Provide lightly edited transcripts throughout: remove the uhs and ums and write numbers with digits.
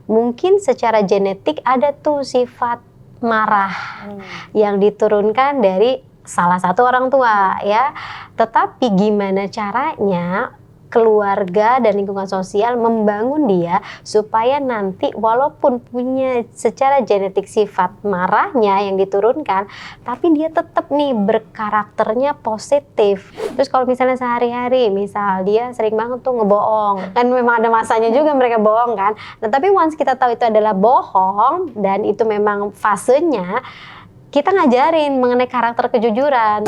mungkin secara genetik ada tuh sifat marah yang diturunkan dari salah satu orang tua ya. Tetapi gimana caranya keluarga dan lingkungan sosial membangun dia supaya nanti walaupun punya secara genetik sifat marahnya yang diturunkan, tapi dia tetap nih berkarakternya positif. Terus kalau misalnya sehari-hari, misal dia sering banget tuh ngebohong, kan memang ada masanya juga mereka bohong kan. Nah, tapi once kita tahu itu adalah bohong dan itu memang fasenya, kita ngajarin mengenai karakter kejujuran.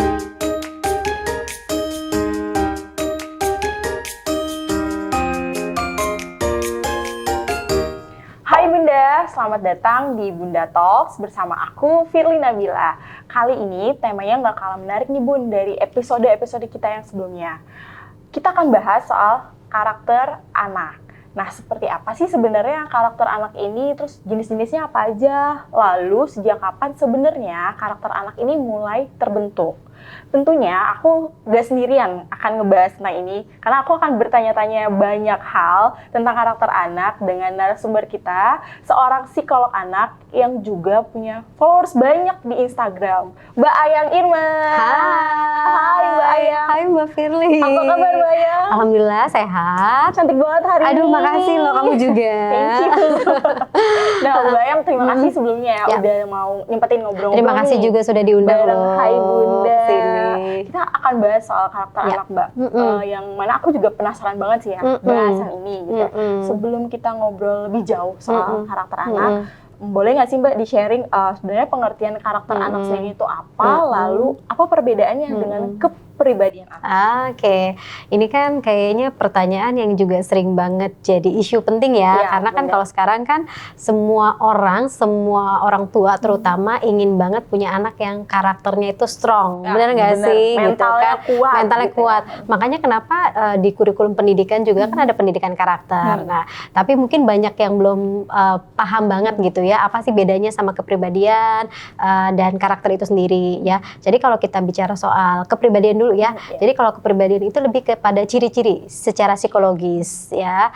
Hai Bunda, selamat datang di Bunda Talks bersama aku Firly Nabila. Kali ini temanya nggak kalah menarik nih Bun dari episode-episode kita yang sebelumnya. Kita akan bahas soal karakter anak. Nah, seperti apa sih sebenarnya karakter anak ini, terus jenis-jenisnya apa aja? Lalu sejak kapan sebenarnya karakter anak ini mulai terbentuk? Tentunya aku gak sendirian akan ngebahas tentang ini, karena aku akan bertanya-tanya banyak hal tentang karakter anak dengan narasumber kita, seorang psikolog anak yang juga punya followers banyak di Instagram, Mbak Ayang Irma. Hai Mbak Ayang. Hai Mbak Firly. Apa kabar Mbak Ayang? Alhamdulillah sehat. Cantik banget hari ini. Aduh, makasih loh, kamu juga. Thank you. Nah Mbak Ayang, terima kasih sebelumnya ya udah mau nyempetin ngobrol-ngobrol. Terima kasih nih. juga sudah diundang loh. Hai Bunda. Sini. Kita akan bahas soal karakter anak Mbak, yang mana aku juga penasaran banget sih ya bahasan ini gitu. Sebelum kita ngobrol lebih jauh soal karakter anak, boleh nggak sih Mbak di-sharing sebenarnya pengertian karakter anak sendiri itu apa, lalu apa perbedaannya dengan kepribadian anak? Oke, ini kan kayaknya pertanyaan yang juga sering banget jadi isu penting ya, karena kan kalau sekarang kan semua orang tua terutama ingin banget punya anak yang karakternya itu strong, benar nggak sih? Mentalnya gitu kan? kuat. Mentalnya gitu kuat. Ya. Makanya kenapa di kurikulum pendidikan juga kan ada pendidikan karakter. Nah, tapi mungkin banyak yang belum paham banget gitu ya, apa sih bedanya sama kepribadian dan karakter itu sendiri ya. Jadi kalau kita bicara soal kepribadian dulu ya. Jadi kalau kepribadian itu lebih kepada ciri-ciri secara psikologis ya.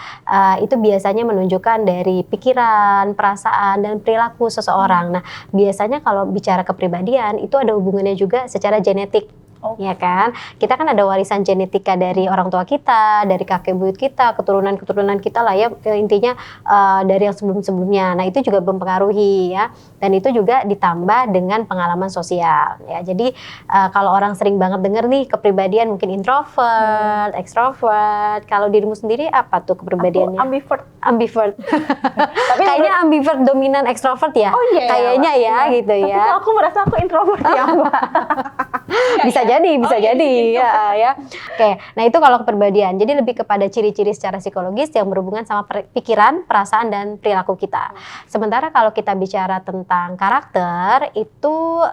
Itu biasanya menunjukkan dari pikiran, perasaan dan perilaku seseorang. Nah, biasanya kalau bicara kepribadian itu ada hubungannya juga secara genetik. Ya kan, kita kan ada warisan genetika dari orang tua kita, dari kakek buyut kita, keturunan kita lah ya, intinya dari yang sebelum-sebelumnya. Nah, itu juga mempengaruhi ya, dan itu juga ditambah dengan pengalaman sosial ya. Jadi kalau orang sering banget denger nih kepribadian mungkin introvert, extrovert. Kalau dirimu sendiri apa tuh kepribadiannya? Aku Ambivert. Tapi Kayaknya ambivert dominan extrovert ya. Oh iya. Kayaknya ya gitu ya. Tapi aku merasa aku introvert ya Mbak. Bisa jadi gitu. ya. Oke, nah itu kalau kepribadian. Jadi lebih kepada ciri-ciri secara psikologis yang berhubungan sama pikiran, perasaan dan perilaku kita. Sementara kalau kita bicara tentang karakter itu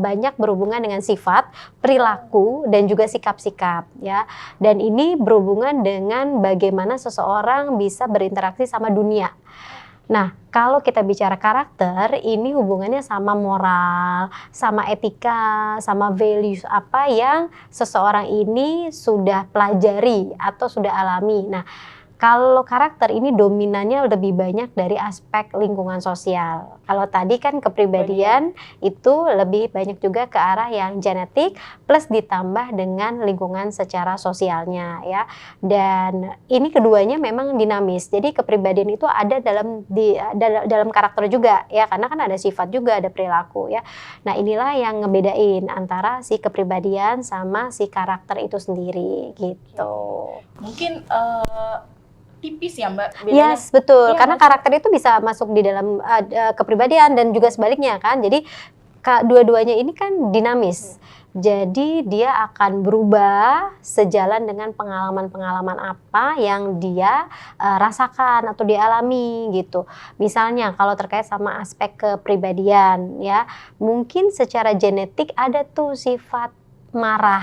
banyak berhubungan dengan sifat, perilaku dan juga sikap-sikap ya. Dan ini berhubungan dengan bagaimana seseorang bisa berinteraksi sama dunia. Nah, kalau kita bicara karakter, ini hubungannya sama moral, sama etika, sama values apa yang seseorang ini sudah pelajari atau sudah alami. Nah, kalau karakter ini dominannya lebih banyak dari aspek lingkungan sosial. Kalau tadi kan kepribadian itu lebih banyak juga ke arah yang genetik plus ditambah dengan lingkungan secara sosialnya ya. Dan ini keduanya memang dinamis. Jadi kepribadian itu ada dalam karakter juga ya, karena kan ada sifat juga, ada perilaku ya. Nah, inilah yang ngebedain antara si kepribadian sama si karakter itu sendiri gitu. Mungkin tipis ya Mbak bedanya? Yes, betul. Iya, Karena karakter itu bisa masuk di dalam kepribadian dan juga sebaliknya kan. Jadi dua-duanya ini kan dinamis. Jadi dia akan berubah sejalan dengan pengalaman-pengalaman apa yang dia rasakan atau dialami gitu. Misalnya kalau terkait sama aspek kepribadian ya, mungkin secara genetik ada tuh sifat marah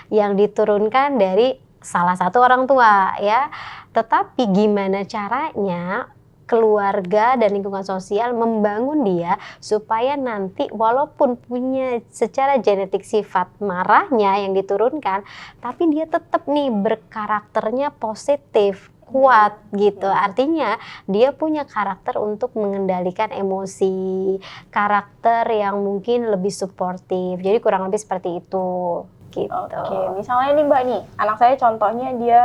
yang diturunkan dari salah satu orang tua ya. Tetapi gimana caranya keluarga dan lingkungan sosial membangun dia supaya nanti walaupun punya secara genetik sifat marahnya yang diturunkan, tapi dia tetap nih berkarakternya positif, kuat gitu. Artinya dia punya karakter untuk mengendalikan emosi, karakter yang mungkin lebih suportif. Jadi kurang lebih seperti itu gitu. Oke, misalnya nih Mbak nih, anak saya contohnya dia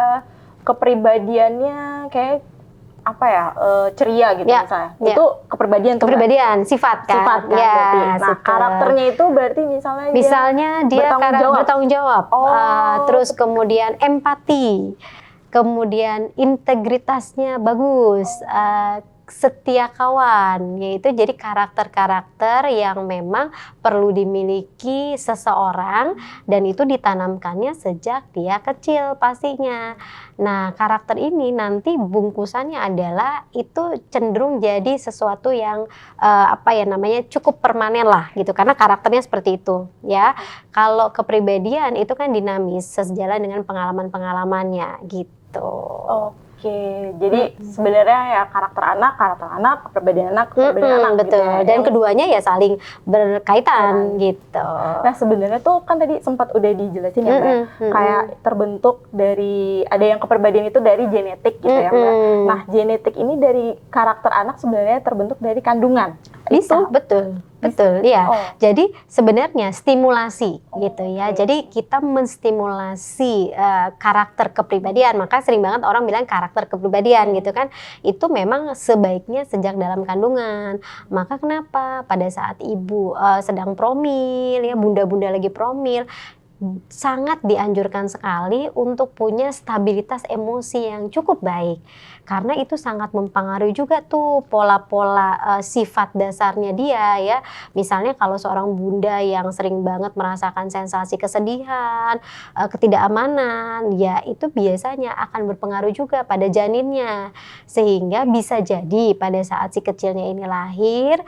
kepribadiannya kayak apa ya, ceria gitu Ya, misalnya. ya. Itu kepribadian tuh, Mbak? Kepribadian, sifat kan? Sifat kan Ya, berarti. Nah, sifat. karakternya itu berarti misalnya dia bertanggung bertanggung jawab. Oh, Terus kemudian empati, kemudian integritasnya bagus, setia kawan, yaitu jadi karakter-karakter yang memang perlu dimiliki seseorang dan itu ditanamkannya sejak dia kecil pastinya. Nah, karakter ini nanti bungkusannya adalah itu cenderung jadi sesuatu yang cukup permanen lah gitu karena karakternya seperti itu ya. Kalau kepribadian itu kan dinamis sejalan dengan pengalaman-pengalamannya gitu. Oke, jadi sebenarnya ya karakter anak, kepribadian anak betul. gitu ya. Dan keduanya ya saling berkaitan gitu. Nah sebenarnya tuh kan tadi sempat udah dijelasin ya Mbak, kayak terbentuk dari, ada yang kepribadian itu dari genetik gitu ya Mbak. Nah genetik ini dari karakter anak sebenarnya terbentuk dari kandungan. Bisa, betul, ya. Oh. Jadi sebenarnya stimulasi gitu ya. Jadi kita menstimulasi karakter kepribadian. Maka sering banget orang bilang karakter kepribadian gitu kan. Itu memang sebaiknya sejak dalam kandungan. Maka kenapa pada saat ibu sedang promil ya, bunda-bunda lagi promil, sangat dianjurkan sekali untuk punya stabilitas emosi yang cukup baik karena itu sangat mempengaruhi juga tuh pola-pola sifat dasarnya dia ya. Misalnya kalau seorang bunda yang sering banget merasakan sensasi kesedihan, ketidakamanan, ya itu biasanya akan berpengaruh juga pada janinnya sehingga bisa jadi pada saat si kecilnya ini lahir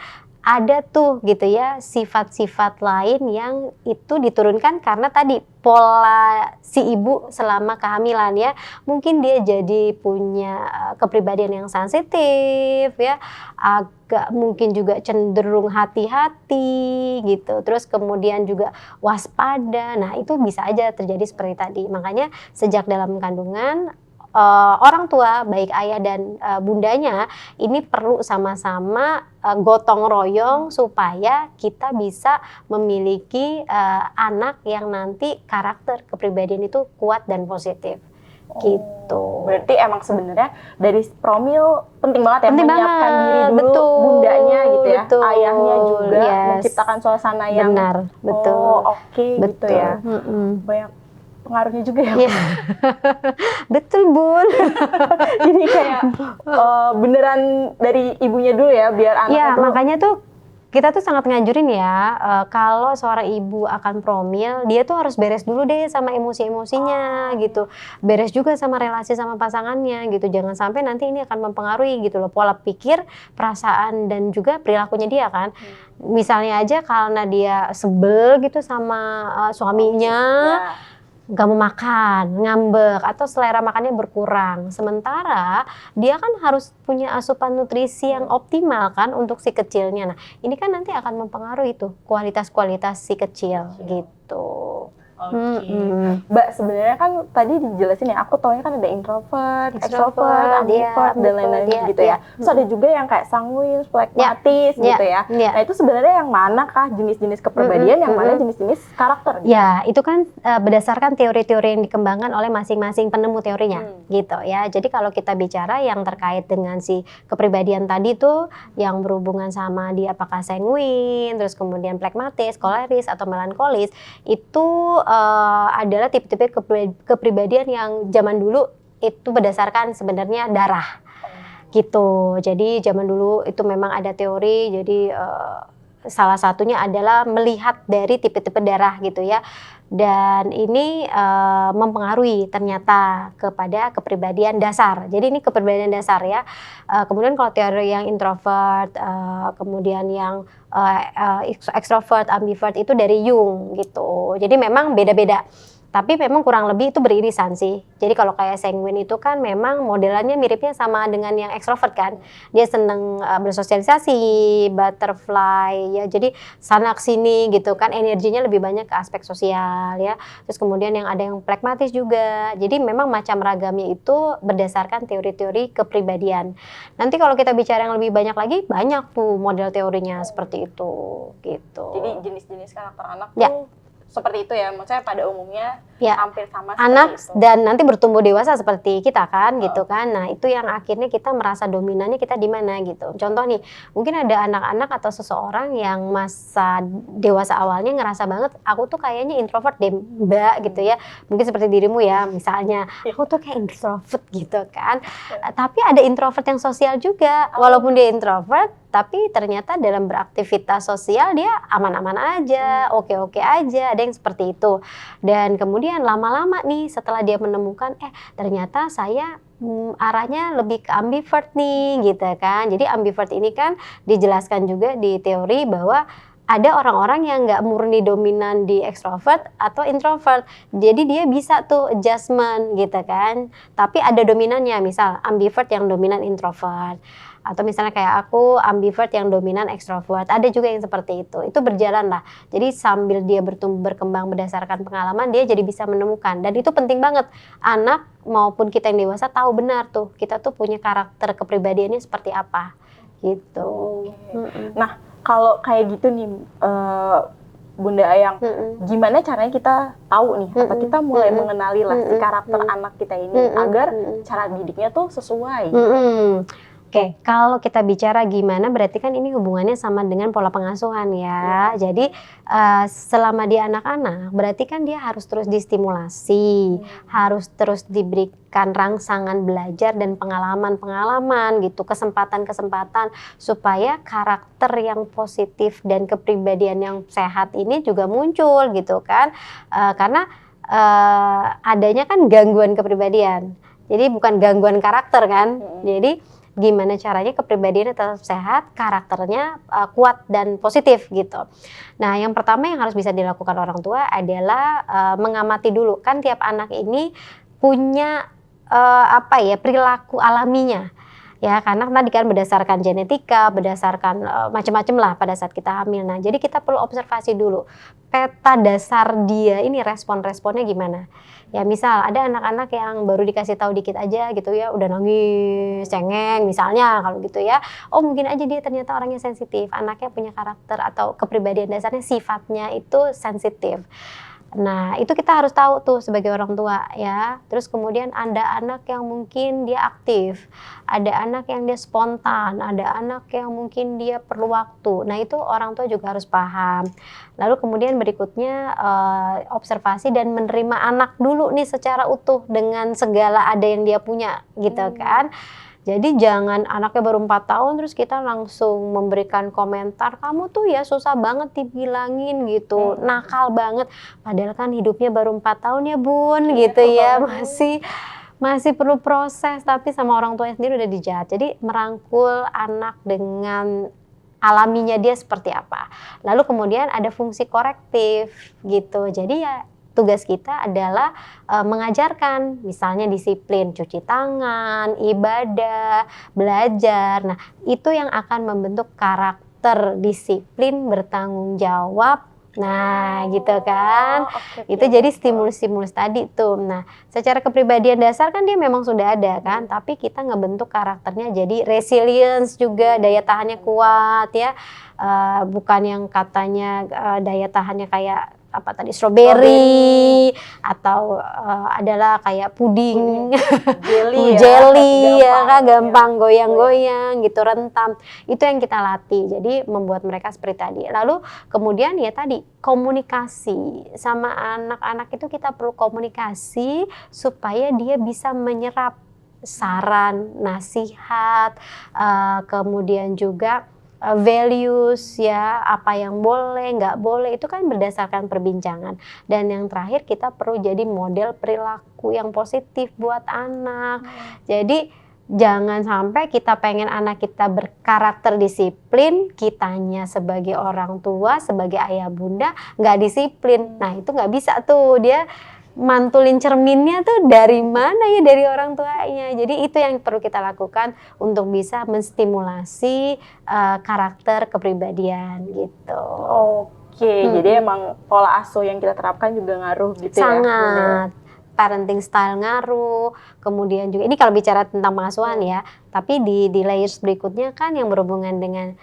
ada tuh gitu ya sifat-sifat lain yang itu diturunkan karena tadi pola si ibu selama kehamilan ya. Mungkin dia jadi punya kepribadian yang sensitif ya, agak mungkin juga cenderung hati-hati gitu. Terus kemudian juga waspada. Nah, itu bisa aja terjadi seperti tadi. Makanya sejak dalam kandungan orang tua baik ayah dan bundanya ini perlu sama-sama gotong royong supaya kita bisa memiliki anak yang nanti karakter kepribadian itu kuat dan positif. Gitu. Berarti emang sebenarnya dari promil penting banget ya penting menyiapkan banget, diri dulu, betul, bundanya gitu ya, betul, ayahnya juga yes, menciptakan suasana yang benar, betul. Oh, oke, gitu ya. Banyak pengaruhnya juga ya. Yeah. Betul Bun. Jadi kayak beneran dari ibunya dulu ya biar anaknya ya, tuh. Makanya tuh kita tuh sangat nganjurin ya kalau seorang ibu akan promil dia tuh harus beres dulu deh sama emosi-emosinya gitu, beres juga sama relasi sama pasangannya gitu. Jangan sampai nanti ini akan mempengaruhi gitu loh pola pikir, perasaan dan juga perilakunya dia kan. Misalnya aja karena dia sebel gitu sama suaminya, nggak mau makan, ngambek, atau selera makannya berkurang. Sementara dia kan harus punya asupan nutrisi yang optimal kan untuk si kecilnya. Nah, ini kan nanti akan mempengaruhi tuh kualitas-kualitas si kecil gitu. Oke. Mbak, sebenarnya kan tadi dijelasin ya, aku taunya kan ada introvert, extrovert, ambivert, dan lain-lain gitu ya. Terus ada juga yang kayak sanguin, flekmatis gitu ya. Nah, itu sebenarnya yang mana kah jenis-jenis kepribadian, yang mana jenis-jenis karakter? Gitu? Ya, itu kan berdasarkan teori-teori yang dikembangkan oleh masing-masing penemu teorinya gitu ya. Jadi kalau kita bicara yang terkait dengan si kepribadian tadi tuh yang berhubungan sama dia apakah sanguin, terus kemudian flekmatis, koleris, atau melankolis, itu adalah tipe-tipe kepribadian yang zaman dulu itu berdasarkan sebenarnya darah gitu. Jadi zaman dulu itu memang ada teori, jadi salah satunya adalah melihat dari tipe-tipe darah gitu ya. Dan ini mempengaruhi ternyata kepada kepribadian dasar. Jadi ini kepribadian dasar ya. Kemudian kalau teori yang introvert, kemudian yang extrovert, ambivert itu dari Jung gitu. Jadi memang beda-beda. Tapi memang kurang lebih itu beririsan sih. Jadi kalau kayak sanguin itu kan memang modelannya miripnya sama dengan yang ekstrovert kan. Dia seneng bersosialisasi, butterfly ya. Jadi sana sini gitu kan, energinya lebih banyak ke aspek sosial ya. Terus kemudian yang ada yang pragmatis juga. Jadi memang macam ragamnya itu berdasarkan teori-teori kepribadian. Nanti kalau kita bicara yang lebih banyak lagi, banyak tuh model teorinya seperti itu gitu. Jadi jenis-jenis karakter anak Ya. tuh seperti itu ya, maksudnya pada umumnya Ya. hampir sama seperti Anak itu. dan nanti bertumbuh dewasa seperti kita kan gitu kan. Nah itu yang akhirnya kita merasa dominannya kita di mana gitu. Contoh nih, mungkin ada anak-anak atau seseorang yang masa dewasa awalnya ngerasa banget aku tuh kayaknya introvert deh mbak gitu ya. Mungkin seperti dirimu ya, misalnya aku tuh kayak introvert gitu kan. Tapi ada introvert yang sosial juga, walaupun dia introvert tapi ternyata dalam beraktivitas sosial dia aman-aman aja, oke-oke aja, ada yang seperti itu. Dan kemudian lama-lama nih setelah dia menemukan ternyata saya arahnya lebih ke ambivert nih gitu kan. Jadi ambivert ini kan dijelaskan juga di teori bahwa ada orang-orang yang nggak murni dominan di extrovert atau introvert. Jadi dia bisa tuh adjustment gitu kan. Tapi ada dominannya, misal ambivert yang dominan introvert. Atau misalnya kayak aku ambivert yang dominan ekstrovert, ada juga yang seperti itu berjalan lah. Jadi sambil dia bertumbuh berkembang berdasarkan pengalaman, dia jadi bisa menemukan. Dan itu penting banget, anak maupun kita yang dewasa tahu benar tuh kita tuh punya karakter kepribadiannya seperti apa gitu. Nah kalau kayak gitu nih Bunda Ayang, gimana caranya kita tahu nih, apa kita mulai mengenali lah si karakter anak kita ini agar cara didiknya tuh sesuai. Oke, kalau kita bicara gimana berarti kan ini hubungannya sama dengan pola pengasuhan ya. Jadi selama dia anak-anak berarti kan dia harus terus distimulasi, harus terus diberikan rangsangan belajar dan pengalaman-pengalaman gitu, kesempatan-kesempatan supaya karakter yang positif dan kepribadian yang sehat ini juga muncul gitu kan. Karena adanya kan gangguan kepribadian. Jadi bukan gangguan karakter kan. Jadi gimana caranya kepribadiannya tetap sehat, karakternya kuat dan positif gitu. Nah, yang pertama yang harus bisa dilakukan orang tua adalah mengamati dulu. Kan tiap anak ini punya perilaku alaminya. Ya, karena tadi kan berdasarkan genetika, berdasarkan macam-macam lah pada saat kita hamil. Nah, jadi kita perlu observasi dulu. Peta dasar dia ini respon-responnya gimana. Ya misal ada anak-anak yang baru dikasih tahu dikit aja gitu ya udah nangis, cengeng misalnya kalau gitu ya. Oh mungkin aja dia ternyata orangnya sensitif, anaknya punya karakter atau kepribadian dasarnya sifatnya itu sensitif. Nah itu kita harus tahu tuh sebagai orang tua ya. Terus kemudian ada anak yang mungkin dia aktif, ada anak yang dia spontan, ada anak yang mungkin dia perlu waktu. Nah itu orang tua juga harus paham. Lalu kemudian berikutnya observasi dan menerima anak dulu nih secara utuh dengan segala ada yang dia punya gitu kan. Jadi jangan anaknya baru 4 tahun terus kita langsung memberikan komentar, kamu tuh ya susah banget dibilangin gitu, nakal banget. Padahal kan hidupnya baru 4 tahun ya bun gitu ya, masih perlu proses tapi sama orang tua sendiri udah dijahat. Jadi merangkul anak dengan alaminya dia seperti apa. Lalu kemudian ada fungsi korektif gitu, jadi ya tugas kita adalah mengajarkan misalnya disiplin cuci tangan, ibadah, belajar. Nah, itu yang akan membentuk karakter disiplin, bertanggung jawab. Nah, gitu kan. Itu jadi stimulus-stimulus tadi tuh. Nah, secara kepribadian dasar kan dia memang sudah ada kan, tapi kita ngebentuk karakternya jadi resilience juga, daya tahannya kuat ya. Bukan yang katanya daya tahannya kayak apa tadi strawberry atau adalah kayak puding jelly ya kan gampang goyang-goyang gitu, rentam. Itu yang kita latih. Jadi membuat mereka seperti tadi. Lalu kemudian ya tadi komunikasi sama anak-anak itu kita perlu komunikasi supaya dia bisa menyerap saran, nasihat, kemudian juga values ya, apa yang boleh, nggak boleh, itu kan berdasarkan perbincangan. Dan yang terakhir kita perlu jadi model perilaku yang positif buat anak. Jadi jangan sampai kita pengen anak kita berkarakter disiplin, kitanya sebagai orang tua, sebagai ayah bunda nggak disiplin. Nah itu nggak bisa tuh, dia mantulin cerminnya tuh dari mana ya, dari orang tuanya. Jadi itu yang perlu kita lakukan untuk bisa menstimulasi karakter kepribadian gitu. Oke, jadi emang pola asuh yang kita terapkan juga ngaruh gitu ya? Sangat. Parenting style ngaruh, kemudian juga ini kalau bicara tentang pengasuhan ya, tapi di layers berikutnya kan yang berhubungan dengan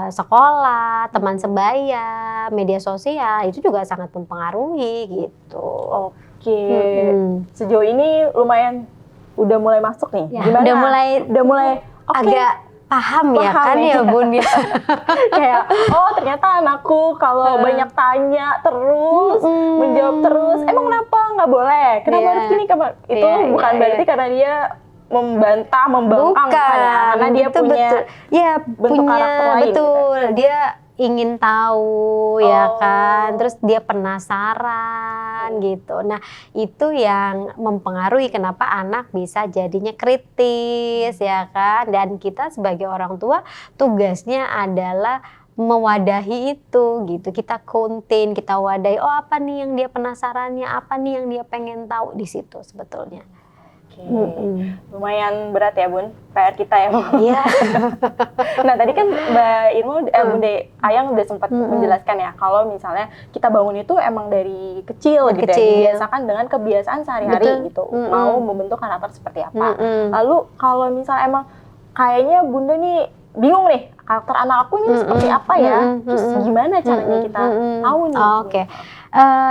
sekolah, teman sebaya, media sosial itu juga sangat mempengaruhi gitu. Oke, sejauh ini lumayan udah mulai masuk nih. Ya, Gimana? udah mulai agak paham ya kan ya Bun ya. Kayak ternyata anakku kalau banyak tanya terus, menjawab terus, emang kenapa nggak boleh? Kenapa harus gini? Itu bukan berarti karena dia membantah, membangkang karena dia punya bentuk karakter lain. Betul, dia ingin tahu ya kan, terus dia penasaran gitu. Nah itu yang mempengaruhi kenapa anak bisa jadinya kritis ya kan. Dan kita sebagai orang tua tugasnya adalah mewadahi itu gitu. Kita contain, kita wadahi. Oh apa nih yang dia penasarannya, apa nih yang dia pengen tahu di situ sebetulnya. Lumayan berat ya Bun, PR kita ya. Iya. Nah tadi kan Mbak Irma, Bunda Ayang udah sempat menjelaskan ya kalau misalnya kita bangun itu emang dari kecil gitu ya, dibiasakan dengan kebiasaan sehari-hari gitu, mau membentuk karakter seperti apa. Lalu kalau misalnya emang kayaknya Bunda nih bingung nih karakter anak aku ini seperti apa ya, terus gimana caranya kita tahu nih? Oke.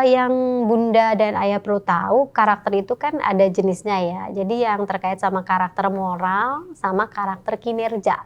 Yang Bunda dan Ayah perlu tahu, karakter itu kan ada jenisnya ya. Jadi yang terkait sama karakter moral sama karakter kinerja.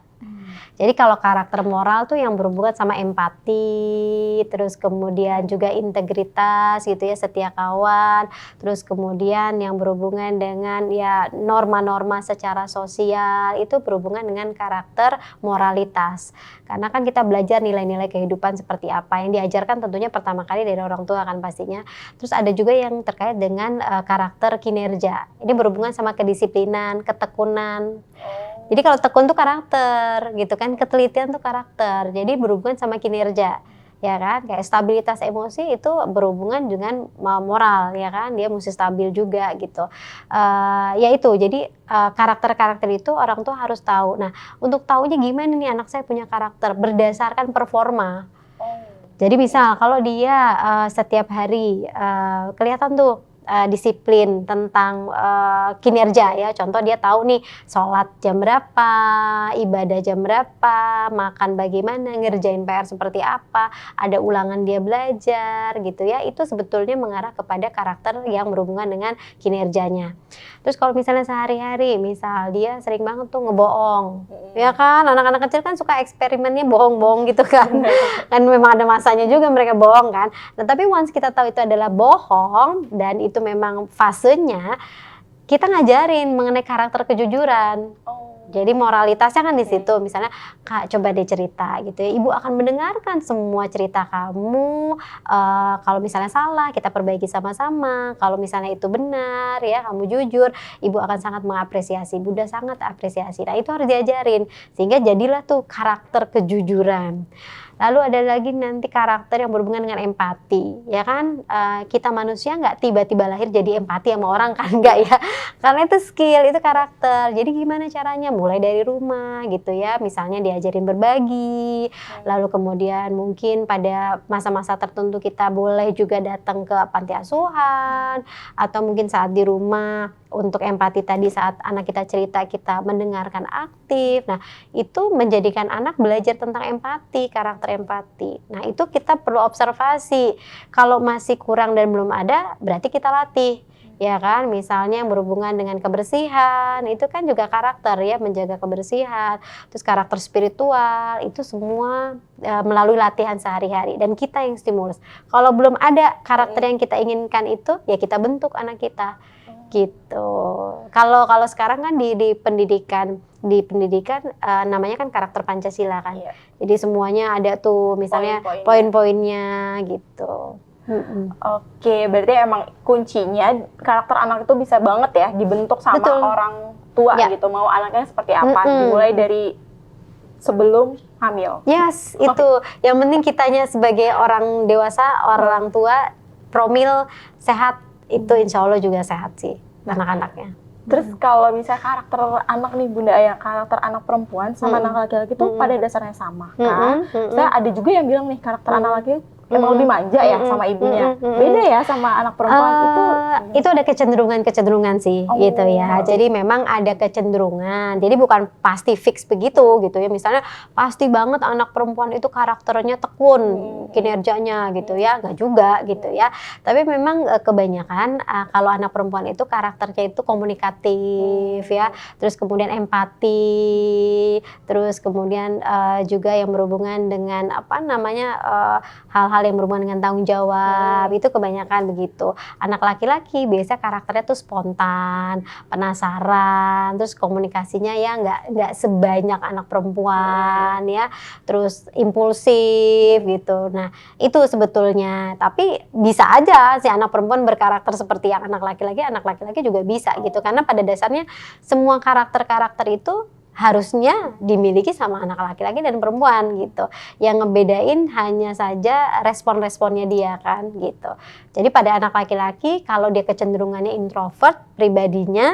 Jadi kalau karakter moral tuh yang berhubungan sama empati, terus kemudian juga integritas gitu ya, setia kawan, terus kemudian yang berhubungan dengan ya norma-norma secara sosial, itu berhubungan dengan karakter moralitas. Karena kan kita belajar nilai-nilai kehidupan seperti apa yang diajarkan tentunya pertama kali dari orang tua kan pastinya. Terus ada juga yang terkait dengan karakter kinerja. Ini berhubungan sama kedisiplinan, ketekunan. Jadi kalau tekun tuh karakter gitu kan, ketelitian tuh karakter. Jadi berhubungan sama kinerja. Ya kan, kayak stabilitas emosi itu berhubungan dengan moral ya kan, dia mesti stabil juga gitu. Ya itu, jadi karakter-karakter itu orang tua harus tahu. Nah, untuk tahunya gimana nih anak saya punya karakter berdasarkan performa. Jadi misal kalau dia setiap hari kelihatan tuh disiplin tentang kinerja ya, contoh dia tahu nih sholat jam berapa, ibadah jam berapa, makan bagaimana, ngerjain PR seperti apa, ada ulangan dia belajar gitu ya, itu sebetulnya mengarah kepada karakter yang berhubungan dengan kinerjanya. Terus kalau misalnya sehari-hari, misal dia sering banget tuh ngebohong, ya kan, anak-anak kecil kan suka eksperimennya bohong-bohong gitu kan, kan memang ada masanya juga mereka bohong kan. Nah tapi once kita tahu itu adalah bohong dan itu memang fasenya, kita ngajarin mengenai karakter kejujuran. Jadi moralitasnya kan di situ, misalnya Kak coba deh cerita gitu ya, ibu akan mendengarkan semua cerita kamu, kalau misalnya salah kita perbaiki sama-sama, kalau misalnya itu benar ya kamu jujur, ibu akan sangat mengapresiasi, Bunda sangat apresiasi. Nah itu harus diajarin sehingga jadilah tuh karakter kejujuran. Lalu ada lagi nanti karakter yang berhubungan dengan empati, ya kan, kita manusia nggak tiba-tiba lahir jadi empati sama orang kan, nggak ya, karena itu skill, itu karakter. Jadi gimana caranya? Mulai dari rumah gitu ya, misalnya diajarin berbagi, lalu kemudian mungkin pada masa-masa tertentu kita boleh juga datang ke panti asuhan, atau mungkin saat di rumah untuk empati tadi saat anak kita cerita kita mendengarkan aktif. Nah itu menjadikan anak belajar tentang empati, karakter empati. Nah itu kita perlu observasi, kalau masih kurang dan belum ada berarti kita latih. Ya kan, misalnya yang berhubungan dengan kebersihan, itu kan juga karakter ya, menjaga kebersihan. Terus karakter spiritual, itu semua melalui latihan sehari-hari dan kita yang stimulus. Kalau belum ada karakter yang kita inginkan itu, ya kita bentuk anak kita. Gitu. Kalau sekarang kan di pendidikan namanya kan karakter Pancasila kan. Jadi semuanya ada tuh misalnya poin-poinnya gitu. Oke, berarti emang kuncinya karakter anak itu bisa banget ya dibentuk sama orang tua gitu, mau anaknya seperti apa, dimulai dari sebelum hamil. Yes, itu yang penting kitanya sebagai orang dewasa, orang tua, promil sehat Itu insya Allah juga sehat sih anak-anaknya. Terus kalau misalnya karakter anak nih Bunda, ya karakter anak perempuan sama anak laki-laki itu pada dasarnya sama kan? Saya ada juga yang bilang nih karakter anak laki emang lebih manja ya sama ibunya. Beda ya sama anak perempuan itu ada kecenderungan sih gitu ya. Jadi memang ada kecenderungan. Jadi bukan pasti fix begitu gitu ya. Misalnya pasti banget anak perempuan itu karakternya tekun kinerjanya gitu ya. Enggak juga gitu ya. Tapi memang kebanyakan kalau anak perempuan itu karakternya itu komunikatif ya. Terus kemudian empati. Terus kemudian juga yang berhubungan dengan hal-hal yang berhubungan dengan tanggung jawab, itu kebanyakan begitu. Anak laki-laki biasa karakternya tuh spontan, penasaran, terus komunikasinya ya nggak sebanyak anak perempuan ya, terus impulsif gitu. Nah itu sebetulnya, tapi bisa aja si anak perempuan berkarakter seperti yang anak laki-laki juga bisa gitu, karena pada dasarnya semua karakter-karakter itu harusnya dimiliki sama anak laki-laki dan perempuan gitu. Yang ngebedain hanya saja respon-responnya dia kan gitu. Jadi pada anak laki-laki kalau dia kecenderungannya introvert pribadinya,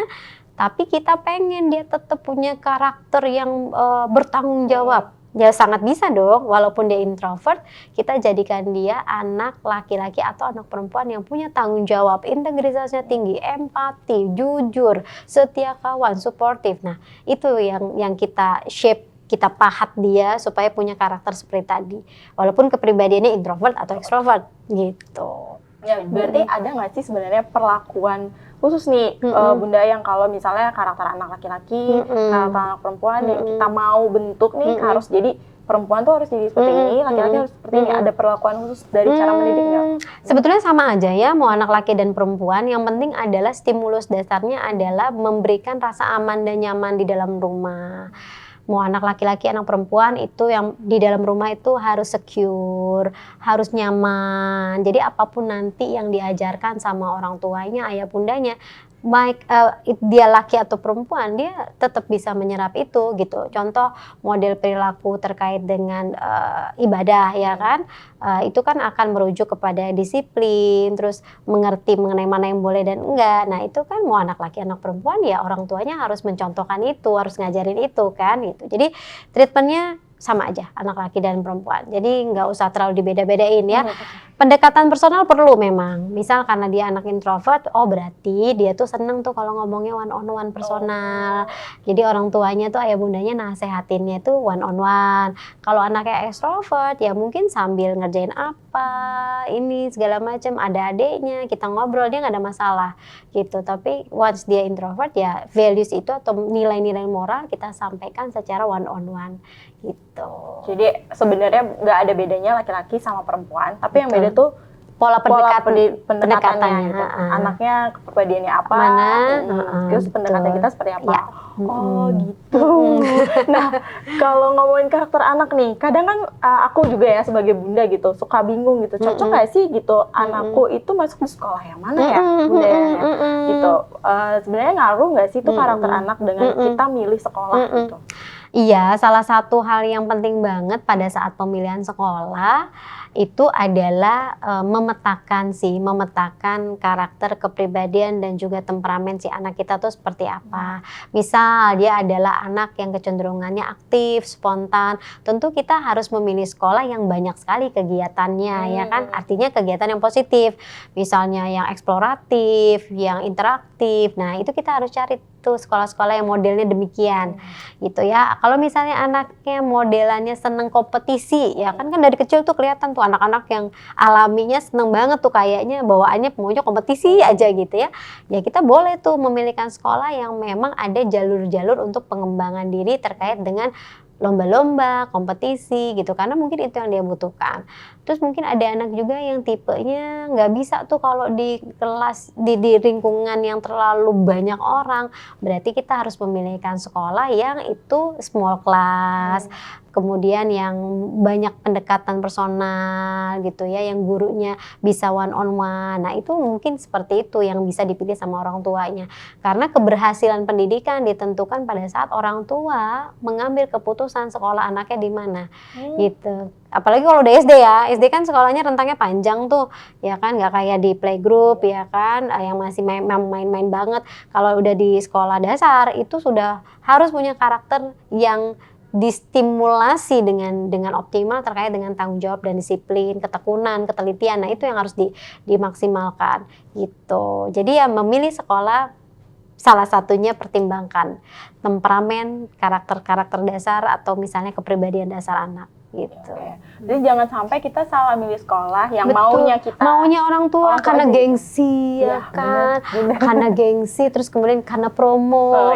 tapi kita pengen dia tetap punya karakter yang bertanggung jawab. Ya sangat bisa dong, walaupun dia introvert, kita jadikan dia anak laki-laki atau anak perempuan yang punya tanggung jawab, integritasnya tinggi, empati, jujur, setia kawan, suportif. Nah, itu yang kita shape, kita pahat dia supaya punya karakter seperti tadi. Walaupun kepribadiannya introvert atau extrovert gitu. Ya, berarti ada nggak sih sebenarnya perlakuan khusus nih Bunda yang kalau misalnya karakter anak laki-laki, karakter anak perempuan yang kita mau bentuk nih harus jadi perempuan tuh harus jadi seperti ini, laki-laki harus seperti ini. Ada perlakuan khusus dari cara mendidik nggak? Sebetulnya sama aja ya, mau anak laki dan perempuan. Yang penting adalah stimulus dasarnya adalah memberikan rasa aman dan nyaman di dalam rumah. Mau anak laki-laki, anak perempuan, itu yang di dalam rumah itu harus secure, harus nyaman. Jadi apapun nanti yang diajarkan sama orang tuanya, ayah bundanya, baik dia laki atau perempuan, dia tetap bisa menyerap itu gitu. Contoh model perilaku terkait dengan ibadah ya kan, itu kan akan merujuk kepada disiplin, terus mengerti mengenai mana yang boleh dan enggak. Nah itu kan mau anak laki anak perempuan ya orang tuanya harus mencontohkan itu, harus ngajarin itu kan gitu. Jadi treatmentnya sama aja anak laki dan perempuan. Jadi nggak usah terlalu dibeda-bedain ya. Pendekatan personal perlu memang. Misal karena dia anak introvert, oh berarti dia tuh seneng tuh kalau ngomongnya one on one personal. Jadi orang tuanya tuh ayah bundanya nasehatinnya tuh one on one. Kalau anaknya extrovert ya mungkin sambil ngerjain apa, ini segala macam, ada adeknya, kita ngobrol dia nggak ada masalah gitu. Tapi once dia introvert ya values itu atau nilai-nilai moral kita sampaikan secara one on one gitu. Jadi sebenarnya nggak ada bedanya laki-laki sama perempuan, tapi yang beda tuh pola pendekatannya gitu. Anaknya kepribadiannya apa, terus pendekatan kita seperti apa. Ya. Oh gitu. Nah kalau ngomongin karakter anak nih, kadang kan aku juga ya sebagai bunda gitu suka bingung gitu, cocok nggak sih gitu anakku itu masuk di sekolah yang mana ya bunda ya gitu. Sebenarnya ngaruh nggak sih itu karakter anak dengan kita milih sekolah gitu? Iya, salah satu hal yang penting banget pada saat pemilihan sekolah itu adalah memetakan karakter, kepribadian dan juga temperamen si anak kita tuh seperti apa. Misal dia adalah anak yang kecenderungannya aktif, spontan, tentu kita harus memilih sekolah yang banyak sekali kegiatannya ya kan, artinya kegiatan yang positif, misalnya yang eksploratif, yang interaktif. Nah itu kita harus cari tuh sekolah-sekolah yang modelnya demikian gitu ya. Kalau misalnya anaknya modelannya seneng kompetisi ya kan dari kecil tuh kelihatan tuh anak-anak yang alaminya seneng banget tuh kayaknya bawaannya maunya kompetisi aja gitu ya. Ya kita boleh tuh memilihkan sekolah yang memang ada jalur-jalur untuk pengembangan diri terkait dengan lomba-lomba, kompetisi gitu, karena mungkin itu yang dia butuhkan. Terus mungkin ada anak juga yang tipenya nggak bisa tuh kalau di kelas, di lingkungan yang terlalu banyak orang, berarti kita harus memilihkan sekolah yang itu small class, kemudian yang banyak pendekatan personal gitu ya, yang gurunya bisa one on one. Nah itu mungkin seperti itu yang bisa dipilih sama orang tuanya. Karena keberhasilan pendidikan ditentukan pada saat orang tua mengambil keputusan sekolah anaknya di mana gitu. Apalagi kalau udah SD ya, SD kan sekolahnya rentangnya panjang tuh, ya kan, nggak kayak di playgroup ya kan, yang masih main-main banget. Kalau udah di sekolah dasar itu sudah harus punya karakter yang distimulasi dengan optimal terkait dengan tanggung jawab dan disiplin, ketekunan, ketelitian. Nah itu yang harus dimaksimalkan gitu. Jadi ya memilih sekolah salah satunya pertimbangkan temperamen, karakter dasar atau misalnya kepribadian dasar anak gitu. Jadi jangan sampai kita salah milih sekolah yang Betul. Maunya orang tua karena aja. gengsi ya kan, karena gengsi, terus kemudian karena promo,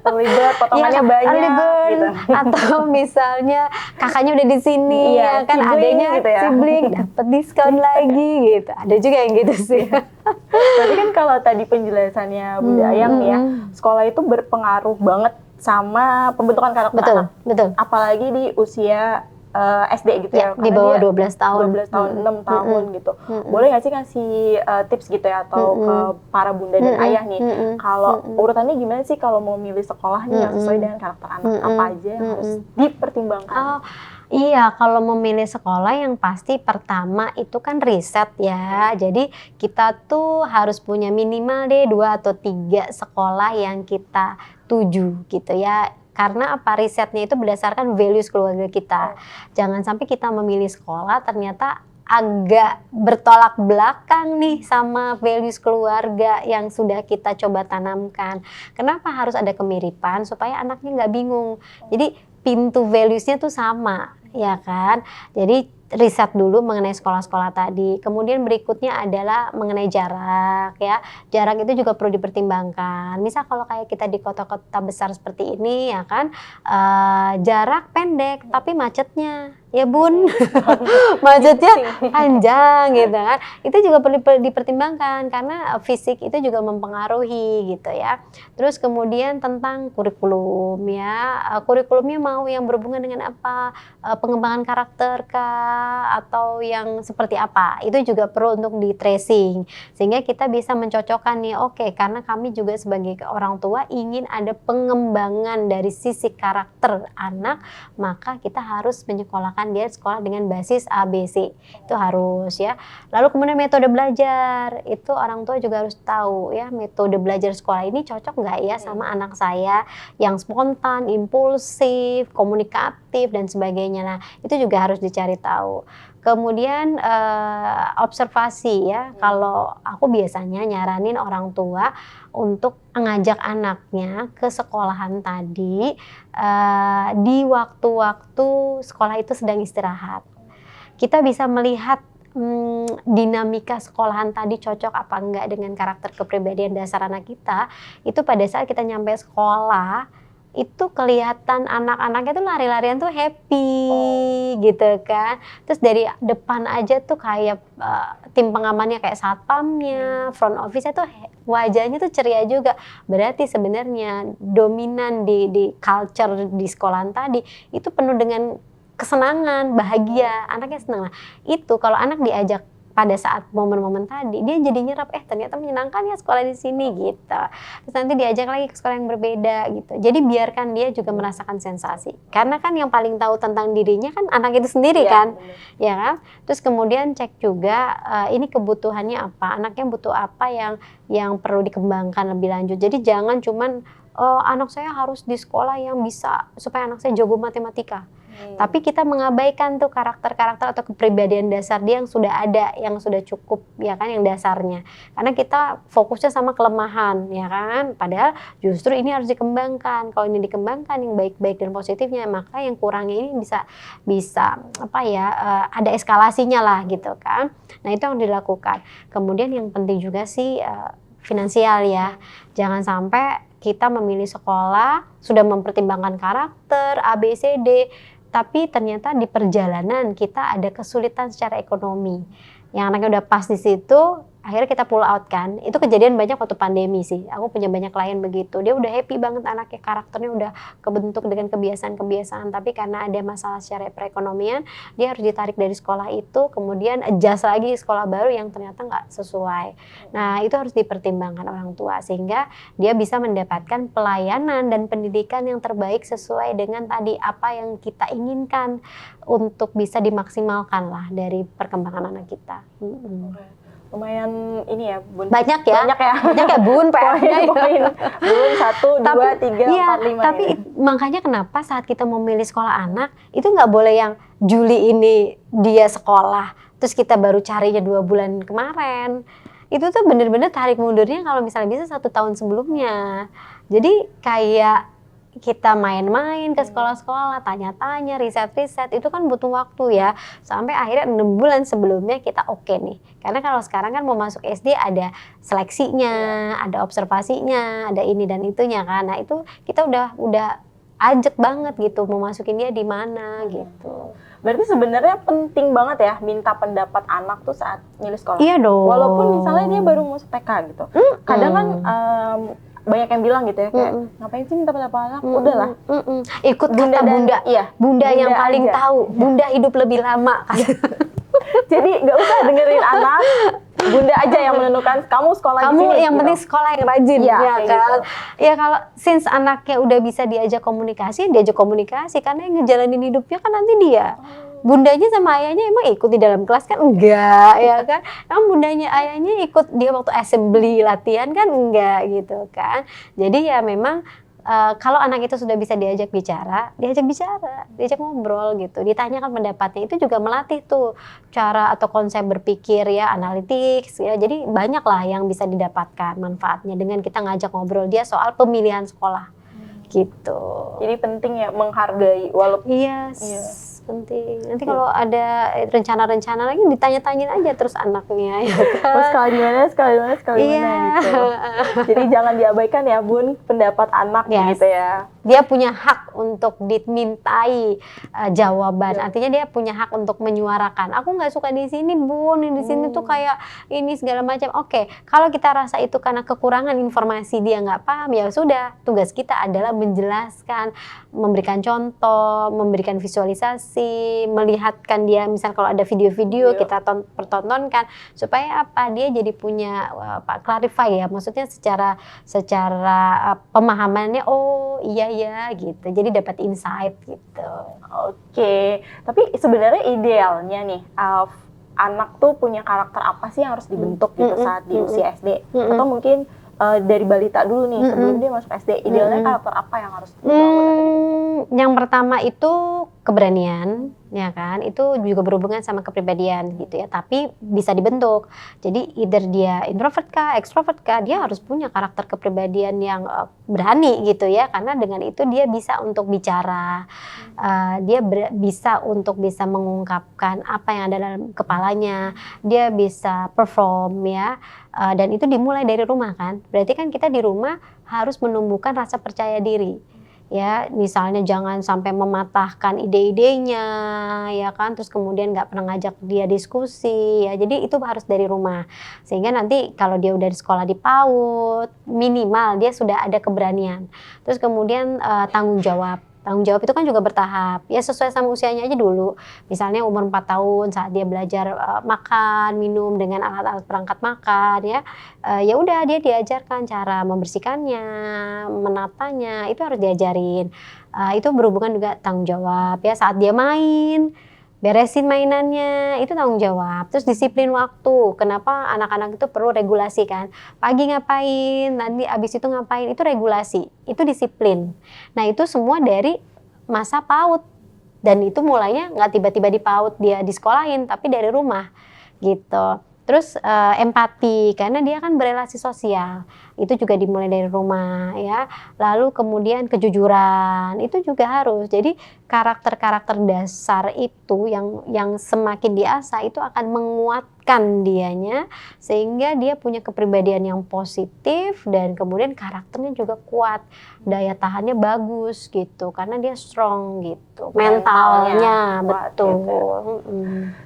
terlibat potongannya banyak gitu. Atau misalnya kakaknya udah di sini ya kan, sibling, adanya gitu ya. sibling dapat diskon lagi gitu. Ada juga yang gitu sih. Berarti kan kalau tadi penjelasannya Bunda Ayang nih ya, sekolah itu berpengaruh banget sama pembentukan karakter anak. Betul. Apalagi di usia SD gitu ya. Di bawah 12 tahun. 12 tahun, 6 tahun gitu. Boleh nggak sih ngasih tips gitu ya, atau ke para bunda dan ayah nih, kalau urutannya gimana sih kalau mau milih sekolah nih yang sesuai dengan karakter anak, apa aja yang harus dipertimbangkan? Iya, kalau memilih sekolah yang pasti pertama itu kan riset ya. Jadi kita tuh harus punya minimal deh 2 atau 3 sekolah yang kita tuju gitu ya. Karena apa, risetnya itu berdasarkan values keluarga kita. Jangan sampai kita memilih sekolah ternyata agak bertolak belakang nih sama values keluarga yang sudah kita coba tanamkan. Kenapa harus ada kemiripan? Supaya anaknya nggak bingung. Jadi pintu values-nya tuh sama, ya kan? Jadi riset dulu mengenai sekolah-sekolah tadi. Kemudian berikutnya adalah mengenai jarak ya. Jarak itu juga perlu dipertimbangkan. Misal kalau kayak kita di kota-kota besar seperti ini ya kan, jarak pendek tapi macetnya ya bun, macetnya panjang gitu kan. Itu juga perlu dipertimbangkan karena fisik itu juga mempengaruhi gitu ya. Terus kemudian tentang kurikulum ya, kurikulumnya mau yang berhubungan dengan apa, pengembangan karakter kah atau yang seperti apa, itu juga perlu untuk di tracing sehingga kita bisa mencocokkan nih, oke, karena kami juga sebagai orang tua ingin ada pengembangan dari sisi karakter anak, maka kita harus menyekolahkan dia sekolah dengan basis ABC, itu harus ya. Lalu kemudian metode belajar, itu orang tua juga harus tahu ya, metode belajar sekolah ini cocok nggak ya sama anak saya yang spontan, impulsif, komunikatif dan sebagainya. Nah itu juga harus dicari tahu. Kemudian observasi ya, kalau aku biasanya nyaranin orang tua untuk ngajak anaknya ke sekolahan tadi di waktu-waktu sekolah itu sedang istirahat. Kita bisa melihat dinamika sekolahan tadi cocok apa enggak dengan karakter kepribadian dasar anak kita. Itu pada saat kita nyampe sekolah, itu kelihatan anak-anaknya tuh lari-larian tuh happy gitu kan. Terus dari depan aja tuh kayak tim pengamannya kayak satpamnya, front office-nya tuh wajahnya tuh ceria juga. Berarti sebenarnya dominan di culture di sekolahan tadi itu penuh dengan kesenangan, bahagia, anaknya senang. Nah, itu kalau anak diajak pada saat momen-momen tadi, dia jadi nyerap, ternyata menyenangkan ya sekolah di sini gitu. Terus nanti diajak lagi ke sekolah yang berbeda gitu. Jadi biarkan dia juga merasakan sensasi. Karena kan yang paling tahu tentang dirinya kan anak itu sendiri kan. Ya kan? Terus kemudian cek juga ini kebutuhannya apa, anaknya butuh apa yang perlu dikembangkan lebih lanjut. Jadi jangan cuman anak saya harus di sekolah yang bisa supaya anak saya jago matematika. Tapi kita mengabaikan tuh karakter-karakter atau kepribadian dasar dia yang sudah ada, yang sudah cukup ya kan, yang dasarnya. Karena kita fokusnya sama kelemahan ya kan, padahal justru ini harus dikembangkan. Kalau ini dikembangkan yang baik-baik dan positifnya, maka yang kurangnya ini bisa apa ya, ada eskalasinya lah gitu kan. Nah itu yang dilakukan. Kemudian yang penting juga sih finansial ya. Jangan sampai kita memilih sekolah sudah mempertimbangkan karakter A, B, C, D, tapi ternyata di perjalanan kita ada kesulitan secara ekonomi. Yang anaknya udah pas di situ, akhirnya kita pull out kan. Itu kejadian banyak waktu pandemi sih. Aku punya banyak klien begitu. Dia udah happy banget anaknya, karakternya udah kebentuk dengan kebiasaan-kebiasaan. Tapi karena ada masalah secara perekonomian, dia harus ditarik dari sekolah itu, kemudian adjust lagi di sekolah baru yang ternyata nggak sesuai. Nah, itu harus dipertimbangkan orang tua sehingga dia bisa mendapatkan pelayanan dan pendidikan yang terbaik sesuai dengan tadi apa yang kita inginkan untuk bisa dimaksimalkan lah dari perkembangan anak kita. Lumayan ini ya, Bun. Banyak ya, Bun, PR-nya. Poin. Bun, 1, 2, 3, 4, 5. Tapi makanya kenapa saat kita memilih sekolah anak, itu nggak boleh yang Juli ini dia sekolah, terus kita baru carinya 2 bulan kemarin. Itu tuh bener-bener tarik mundurnya kalau misalnya bisa 1 tahun sebelumnya. Jadi kayak kita main-main ke sekolah-sekolah, tanya-tanya, riset-riset, itu kan butuh waktu ya. Sampai akhirnya 6 bulan sebelumnya kita oke nih. Karena kalau sekarang kan mau masuk SD ada seleksinya, ada observasinya, ada ini dan itunya kan. Nah itu kita udah ajak banget gitu, mau masukin dia di mana gitu. Berarti sebenarnya penting banget ya minta pendapat anak tuh saat milih sekolah. Iya dong. Walaupun misalnya dia baru masuk TK gitu. Kadang kan banyak yang bilang gitu ya kayak ngapain sih minta pendapat anak, udahlah ikut kata bunda, bunda yang paling aja. tahu, bunda hidup lebih lama. Jadi nggak usah dengerin anak, bunda aja yang menentukan kamu sekolah di sini. Kamu yang gitu. penting sekolah yang rajin, ya kan? Gitu. Ya kalau since anaknya udah bisa diajak komunikasi karena yang ngejalanin hidupnya kan nanti dia. Bundanya sama ayahnya emang ikut di dalam kelas kan? Enggak, ya kan? Emang bundanya ayahnya ikut dia waktu assembly latihan kan? Enggak gitu kan? Jadi ya memang kalau anak itu sudah bisa diajak ngobrol gitu, ditanyakan pendapatnya, itu juga melatih tuh cara atau konsep berpikir ya, analytics ya. Jadi banyak lah yang bisa didapatkan manfaatnya dengan kita ngajak ngobrol dia soal pemilihan sekolah gitu. Jadi penting ya menghargai walaupun penting. Nanti kalau ada rencana-rencana lagi ditanya-tanyain aja terus anaknya ya kan. Sekali mana gitu. Jadi jangan diabaikan ya Bun pendapat anak gitu ya. Dia punya hak untuk dimintai jawaban. Artinya dia punya hak untuk menyuarakan. Aku nggak suka di sini Bun, di sini tuh kayak ini segala macam. Oke, kalau kita rasa itu karena kekurangan informasi dia nggak paham, ya sudah. Tugas kita adalah menjelaskan, memberikan contoh, memberikan visualisasi, melihatkan dia misal kalau ada video-video kita pertontonkan supaya apa dia jadi punya clarify ya, maksudnya secara pemahamannya iya gitu, jadi dapat insight gitu. Oke, tapi sebenarnya idealnya nih anak tuh punya karakter apa sih yang harus dibentuk gitu saat di usia SD atau mungkin dari balita dulu nih sebelum dia masuk SD, idealnya karakter apa yang harus dibangun? Yang pertama itu keberanian, ya kan? Itu juga berhubungan sama kepribadian gitu ya. Tapi bisa dibentuk. Jadi either dia introvert kah, extrovert kah, dia harus punya karakter kepribadian yang berani gitu ya. Karena dengan itu dia bisa untuk bicara, dia bisa untuk bisa mengungkapkan apa yang ada dalam kepalanya, dia bisa perform ya. Dan itu dimulai dari rumah kan. Berarti kan kita di rumah harus menumbuhkan rasa percaya diri. Ya, misalnya jangan sampai mematahkan ide-idenya, ya kan, terus kemudian nggak pernah ngajak dia diskusi, ya, jadi itu harus dari rumah, sehingga nanti kalau dia udah di sekolah di PAUD, minimal dia sudah ada keberanian, terus kemudian tanggung jawab itu kan juga bertahap, ya sesuai sama usianya aja dulu, misalnya umur 4 tahun saat dia belajar makan, minum dengan alat-alat perangkat makan, ya udah dia diajarkan cara membersihkannya, menatanya, itu harus diajarin, itu berhubungan juga tanggung jawab, ya saat dia main, beresin mainannya, itu tanggung jawab. Terus disiplin waktu. Kenapa anak-anak itu perlu regulasi kan? Pagi ngapain, nanti abis itu ngapain, itu regulasi. Itu disiplin. Nah itu semua dari masa PAUD. Dan itu mulainya nggak tiba-tiba di PAUD dia disekolahin, tapi dari rumah gitu. Terus empati, karena dia kan berelasi sosial, itu juga dimulai dari rumah ya. Lalu kemudian kejujuran, itu juga harus. Jadi karakter-karakter dasar itu yang semakin diasah itu akan menguatkan dianya, sehingga dia punya kepribadian yang positif dan kemudian karakternya juga kuat, daya tahannya bagus gitu, karena dia strong gitu, mentalnya betul.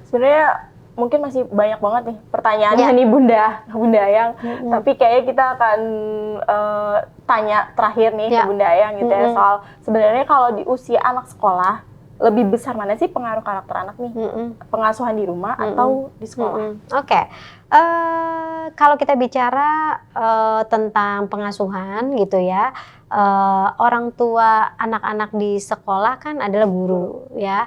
Sebenarnya mungkin masih banyak banget nih pertanyaannya Ya. nih Bunda Ayang. Tapi kayaknya kita akan tanya terakhir nih ke Ya. Bunda Ayang gitu ya, soal sebenarnya kalau di usia anak sekolah lebih besar mana sih pengaruh karakter anak nih? Pengasuhan di rumah atau di sekolah? Oke. Kalau kita bicara tentang pengasuhan gitu ya, orang tua anak-anak di sekolah kan adalah guru ya.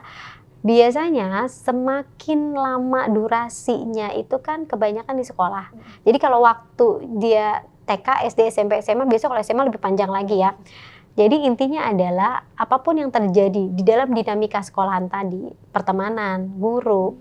Biasanya semakin lama durasinya itu kan kebanyakan di sekolah. Jadi kalau waktu dia TK, SD, SMP, SMA, biasanya kalau SMA lebih panjang lagi ya. Jadi intinya adalah apapun yang terjadi di dalam dinamika sekolahan tadi, pertemanan, guru,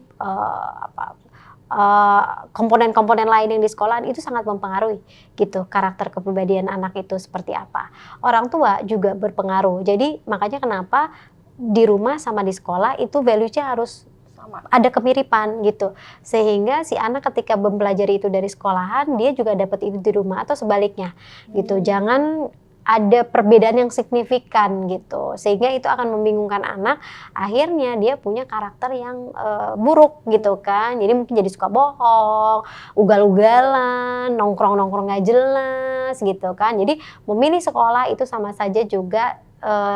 komponen-komponen lain yang di sekolahan itu sangat mempengaruhi gitu karakter kepribadian anak itu seperti apa. Orang tua juga berpengaruh. Jadi makanya kenapa di rumah sama di sekolah itu value-nya harus Sama. ada kemiripan gitu, sehingga si anak ketika mempelajari itu dari sekolahan dia juga dapat itu di rumah atau sebaliknya gitu. Jangan ada perbedaan yang signifikan gitu, sehingga itu akan membingungkan anak. Akhirnya dia punya karakter yang buruk gitu kan. Jadi mungkin jadi suka bohong, ugal-ugalan, nongkrong-nongkrong nggak jelas gitu kan. Jadi memilih sekolah itu sama saja juga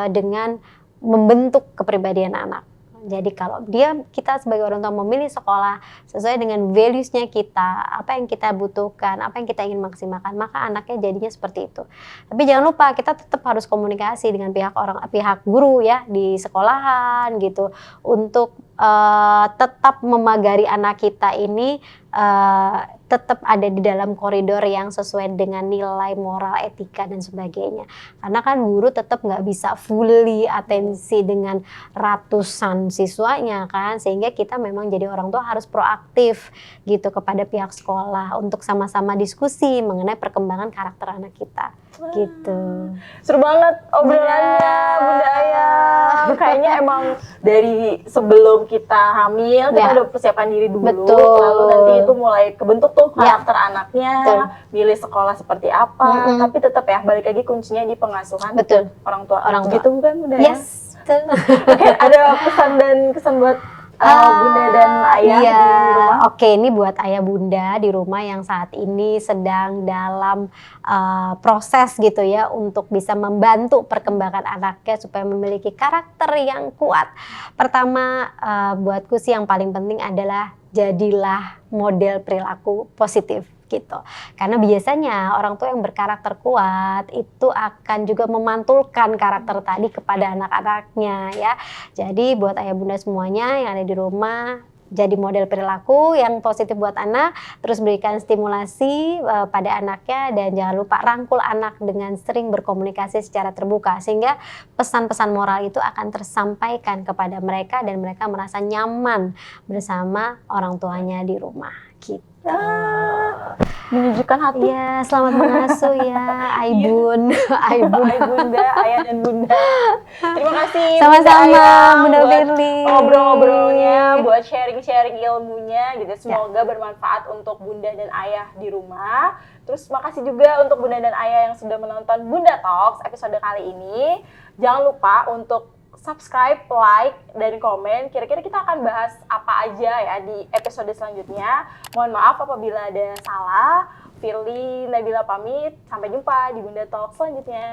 dengan membentuk kepribadian anak. Jadi kalau kita sebagai orang tua memilih sekolah sesuai dengan values-nya kita, apa yang kita butuhkan, apa yang kita ingin maksimalkan, maka anaknya jadinya seperti itu. Tapi jangan lupa kita tetap harus komunikasi dengan pihak guru ya di sekolahan gitu untuk tetap memagari anak kita ini tetap ada di dalam koridor yang sesuai dengan nilai moral, etika dan sebagainya. Karena kan guru tetap nggak bisa fully atensi dengan ratusan siswanya kan, sehingga kita memang jadi orang tua harus proaktif gitu kepada pihak sekolah untuk sama-sama diskusi mengenai perkembangan karakter anak kita. Gitu. Seru banget obrolannya Bunda Ayang. Kayaknya emang dari sebelum kita hamil kita udah persiapan diri dulu. Betul. Lalu nanti itu mulai kebentuk tuh karakter anaknya. Milih sekolah seperti apa. Tapi tetap ya balik lagi kuncinya di pengasuhan orang tua. Gitu kan Bunda Ayang? Yes. Oke, ada pesan dan kesan buat Bunda dan Ayah di rumah? Oke, ini buat ayah bunda di rumah yang saat ini sedang dalam proses gitu ya untuk bisa membantu perkembangan anaknya supaya memiliki karakter yang kuat. Pertama, buatku sih yang paling penting adalah jadilah model perilaku positif gitu. Karena biasanya orang tua yang berkarakter kuat itu akan juga memantulkan karakter tadi kepada anak-anaknya ya. Jadi buat ayah bunda semuanya yang ada di rumah, jadi model perilaku yang positif buat anak, terus berikan stimulasi pada anaknya, dan jangan lupa rangkul anak dengan sering berkomunikasi secara terbuka sehingga pesan-pesan moral itu akan tersampaikan kepada mereka dan mereka merasa nyaman bersama orang tuanya di rumah gitu. Menyejukkan hati. Iya, selamat mengasuh ya, Aibun, Bunda, ayah dan bunda. Terima kasih. Sama-sama, Bunda Firly. Ngobrol-ngobrolnya, buat sharing-sharing ilmunya gitu. Semoga bermanfaat untuk bunda dan ayah di rumah. Terus makasih juga untuk bunda dan ayah yang sudah menonton Bunda Talks episode kali ini. Jangan lupa untuk subscribe, like, dan komen. Kira-kira kita akan bahas apa aja ya di episode selanjutnya. Mohon maaf apabila ada salah. Firly Nabila pamit. Sampai jumpa di Bunda Talk selanjutnya.